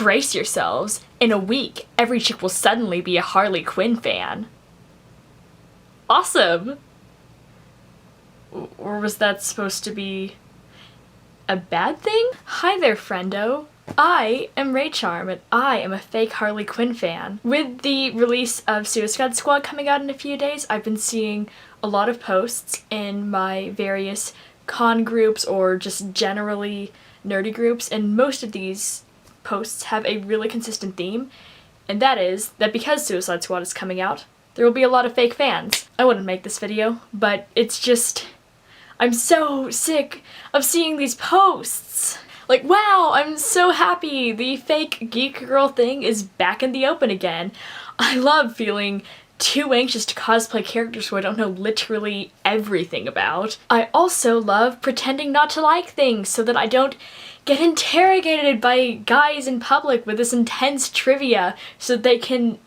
brace yourselves. In a week, every chick will suddenly be a Harley Quinn fan. Awesome! Or was that supposed to be a bad thing? Hi there, friendo. I am Ray Charm, and I am a fake Harley Quinn fan. With the release of Suicide Squad coming out in a few days, I've been seeing a lot of posts in my various con groups or just generally nerdy groups, and most of these posts have a really consistent theme, and that is that because Suicide Squad is coming out, there will be a lot of fake fans. I wouldn't make this video, but it's just, I'm so sick of seeing these posts. Like, wow, I'm so happy the fake geek girl thing is back in the open again. I love feeling too anxious to cosplay characters who I don't know literally everything about. I also love pretending not to like things so that I don't get interrogated by guys in public with this intense trivia so that they can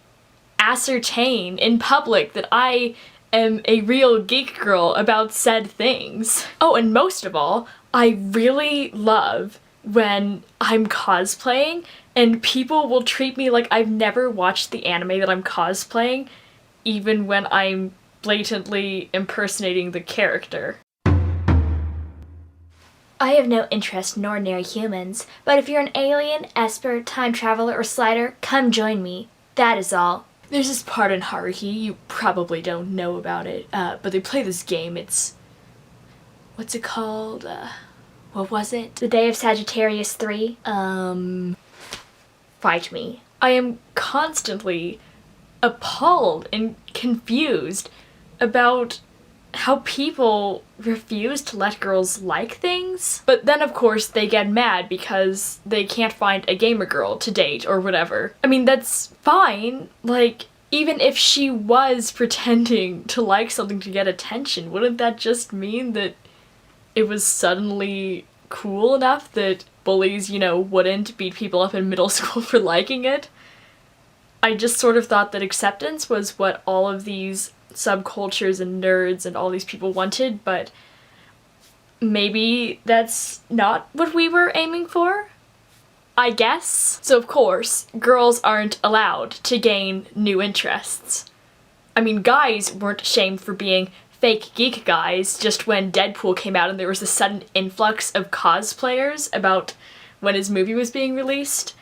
ascertain in public that I am a real geek girl about said things. Oh, and most of all, I really love when I'm cosplaying and people will treat me like I've never watched the anime that I'm cosplaying, even when I'm blatantly impersonating the character. I have no interest in ordinary humans, but if you're an alien, esper, time traveler, or slider, come join me. That is all. There's this part in Haruhi, you probably don't know about it, but they play this game, it's... what's it called? What was it? The Day of Sagittarius 3? Fight me. I am constantly appalled and confused about how people refuse to let girls like things. But then of course they get mad because they can't find a gamer girl to date or whatever. I mean, that's fine. Like, even if she was pretending to like something to get attention, wouldn't that just mean that it was suddenly cool enough that bullies, you know, wouldn't beat people up in middle school for liking it? I just sort of thought that acceptance was what all of these subcultures and nerds and all these people wanted, but maybe that's not what we were aiming for, I guess. So of course, girls aren't allowed to gain new interests. I mean, guys weren't shamed for being fake geek guys just when Deadpool came out and there was a sudden influx of cosplayers about when his movie was being released.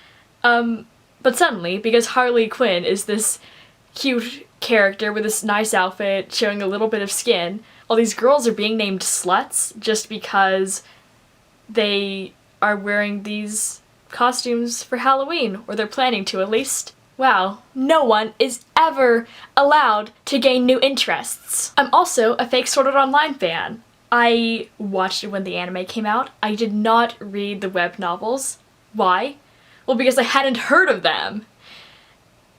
But suddenly, because Harley Quinn is this cute character with this nice outfit showing a little bit of skin, all these girls are being named sluts just because they are wearing these costumes for Halloween, or they're planning to at least. Wow, no one is ever allowed to gain new interests. I'm also a fake Sword Art Online fan. I watched it when the anime came out. I did not read the web novels. Why? Well, because I hadn't heard of them.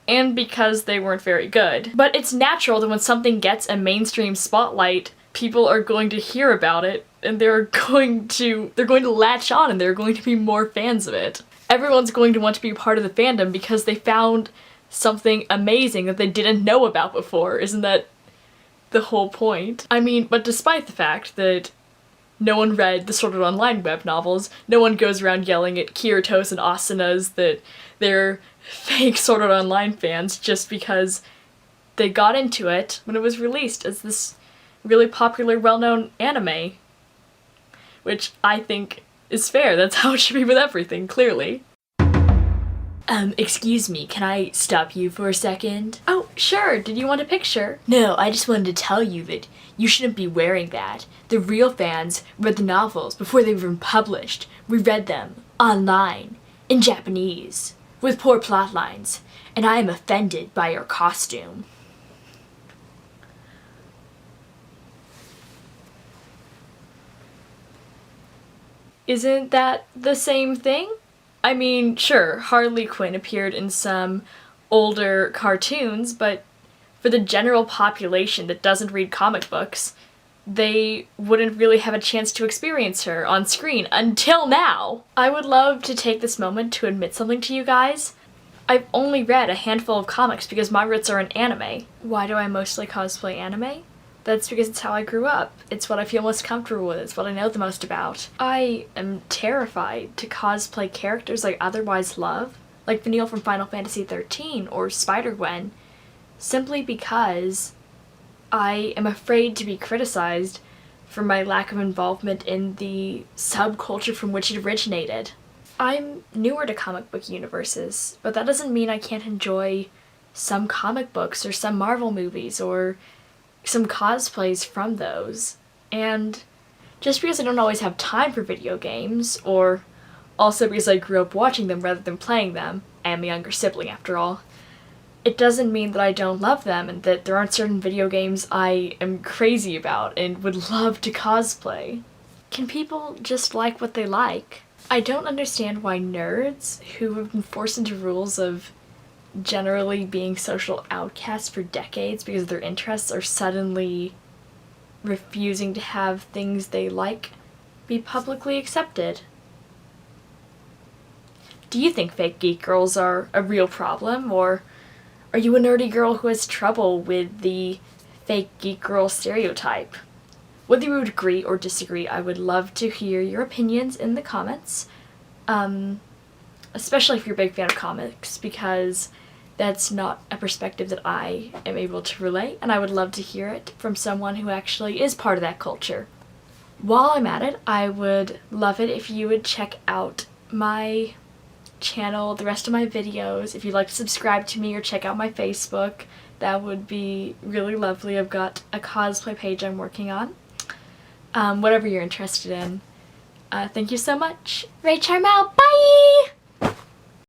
And because they weren't very good. But it's natural that when something gets a mainstream spotlight, people are going to hear about it, and they're going to latch on, and they're going to be more fans of it. Everyone's going to want to be part of the fandom because they found something amazing that they didn't know about before. Isn't that the whole point? I mean, but despite the fact that no one read the Sword Art Online web novels, no one goes around yelling at Kiratos and Asunas that they're fake Sword Art Online fans just because they got into it when it was released as this really popular, well-known anime. Which I think is fair. That's how it should be with everything, clearly. Excuse me, can I stop you for a second? Oh, sure, did you want a picture? No, I just wanted to tell you that you shouldn't be wearing that. The real fans read the novels before they were even published. We read them online, in Japanese, with poor plot lines, and I am offended by your costume. Isn't that the same thing? I mean, sure, Harley Quinn appeared in some older cartoons, but for the general population that doesn't read comic books, they wouldn't really have a chance to experience her on screen until now. I would love to take this moment to admit something to you guys. I've only read a handful of comics because my roots are in anime. Why do I mostly cosplay anime? That's because it's how I grew up. It's what I feel most comfortable with. It's what I know the most about. I am terrified to cosplay characters I otherwise love. like Vanille from Final Fantasy XIII or Spider-Gwen, simply because I am afraid to be criticized for my lack of involvement in the subculture from which it originated. I'm newer to comic book universes, but that doesn't mean I can't enjoy some comic books or some Marvel movies or some cosplays from those. And just because I don't always have time for video games, or also because I grew up watching them rather than playing them, I am a younger sibling after all, it doesn't mean that I don't love them and that there aren't certain video games I am crazy about and would love to cosplay. Can people just like what they like? I don't understand why nerds, who have been forced into rules of generally being social outcasts for decades because their interests, are suddenly refusing to have things they like be publicly accepted. Do you think fake geek girls are a real problem, or are you a nerdy girl who has trouble with the fake geek girl stereotype? Whether you would agree or disagree, I would love to hear your opinions in the comments, especially if you're a big fan of comics, because that's not a perspective that I am able to relay, and I would love to hear it from someone who actually is part of that culture. While I'm at it, I would love it if you would check out my channel, the rest of my videos. If you'd like to subscribe to me or check out my Facebook, that would be really lovely. I've got a cosplay page I'm working on. Whatever you're interested in. Thank you so much. Ray Charm out. Bye!